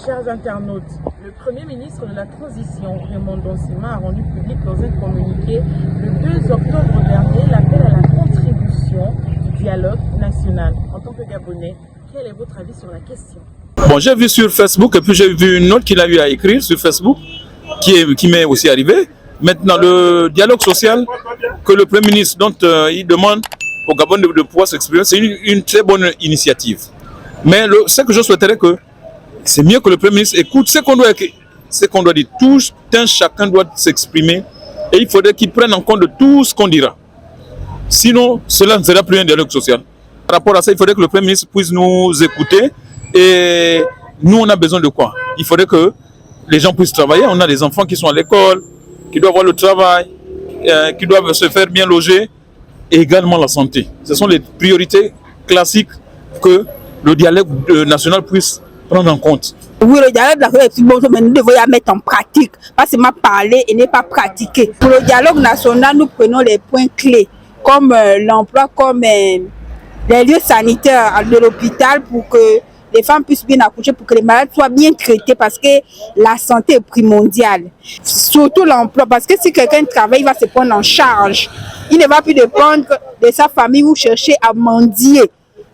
chers internautes, le Premier ministre de la Transition, Raymond Donsima, a rendu public dans un communiqué le 2 octobre dernier l'appel à la contribution du dialogue national. En tant que Gabonais, quel est votre avis sur la question? Bon, j'ai vu sur Facebook et puis j'ai vu une note qu'il a eu à écrire sur Facebook qui m'est aussi arrivée. Maintenant, le dialogue social que le Premier ministre il demande au Gabon de pouvoir s'exprimer, c'est une très bonne initiative. Mais ce que je souhaiterais que c'est mieux que le Premier ministre écoute ce qu'on doit dire. Chacun doit s'exprimer et il faudrait qu'il prenne en compte de tout ce qu'on dira. Sinon, cela ne sera plus un dialogue social. Par rapport à ça, il faudrait que le Premier ministre puisse nous écouter. Et nous, on a besoin de quoi? Il faudrait que les gens puissent travailler. On a des enfants qui sont à l'école, qui doivent avoir le travail, qui doivent se faire bien loger, et également la santé. Ce sont les priorités classiques que le dialogue national puisse prendre en compte. Oui, le dialogue national est bon, mais nous devons la mettre en pratique. Pas seulement parler et ne pas pratiquer. Pour le dialogue national, nous prenons les points clés, comme l'emploi, comme les lieux sanitaires de l'hôpital pour que les femmes puissent bien accoucher, pour que les malades soient bien traités, parce que la santé est primordiale. Surtout l'emploi, parce que si quelqu'un travaille, il va se prendre en charge. Il ne va plus dépendre de sa famille ou chercher à mendier.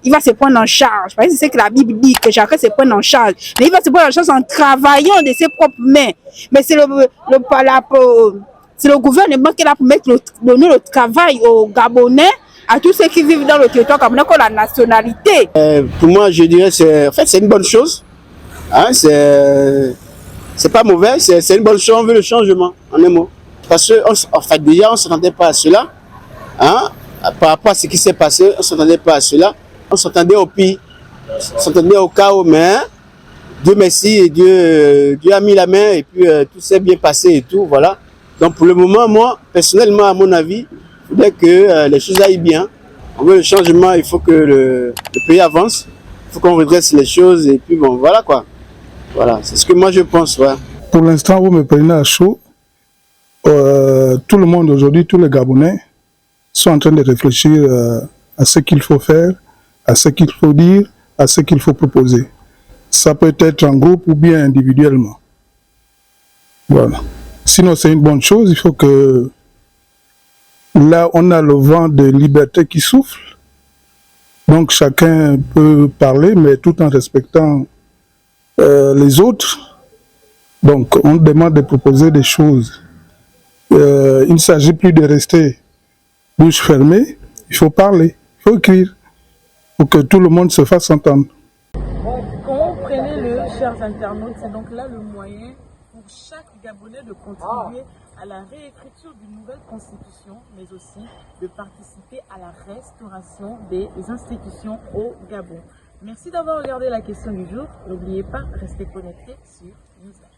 Il va se prendre en charge. Parce que c'est ce que la Bible dit, que chacun se prenne en charge. Mais il va se prendre en charge en travaillant de ses propres mains. Mais c'est le gouvernement qui est là pour donner le travail aux Gabonais, à tous ceux qui vivent dans le territoire gabonais, qui ont la nationalité. Pour moi, je dirais que c'est une bonne chose. Hein, c'est pas mauvais, c'est une bonne chose. On veut le changement, en un mot. Parce que déjà, on ne s'attendait pas à cela. Hein, par rapport à ce qui s'est passé, on ne s'attendait pas à cela. On s'attendait au pire, on s'attendait au chaos, mais Dieu merci, et Dieu a mis la main et puis tout s'est bien passé et tout, voilà. Donc pour le moment, moi, personnellement, à mon avis, il faudrait que les choses aillent bien. On veut le changement, il faut que le pays avance, il faut qu'on redresse les choses et puis bon, voilà quoi. Voilà, c'est ce que moi je pense. Ouais. Pour l'instant, vous me prenez à chaud. Tout le monde aujourd'hui, tous les Gabonais sont en train de réfléchir à ce qu'il faut faire, à ce qu'il faut dire, à ce qu'il faut proposer. Ça peut être en groupe ou bien individuellement. Voilà. Sinon, c'est une bonne chose. Il faut que là, on a le vent de liberté qui souffle. Donc, chacun peut parler, mais tout en respectant les autres. Donc, on demande de proposer des choses. Il ne s'agit plus de rester bouche fermée. Il faut parler, il faut écrire, pour que tout le monde se fasse entendre. Comprenez-le, chers internautes, c'est donc là le moyen pour chaque Gabonais de contribuer à la réécriture d'une nouvelle constitution, mais aussi de participer à la restauration des institutions au Gabon. Merci d'avoir regardé la question du jour. N'oubliez pas, restez connectés sur Newsline.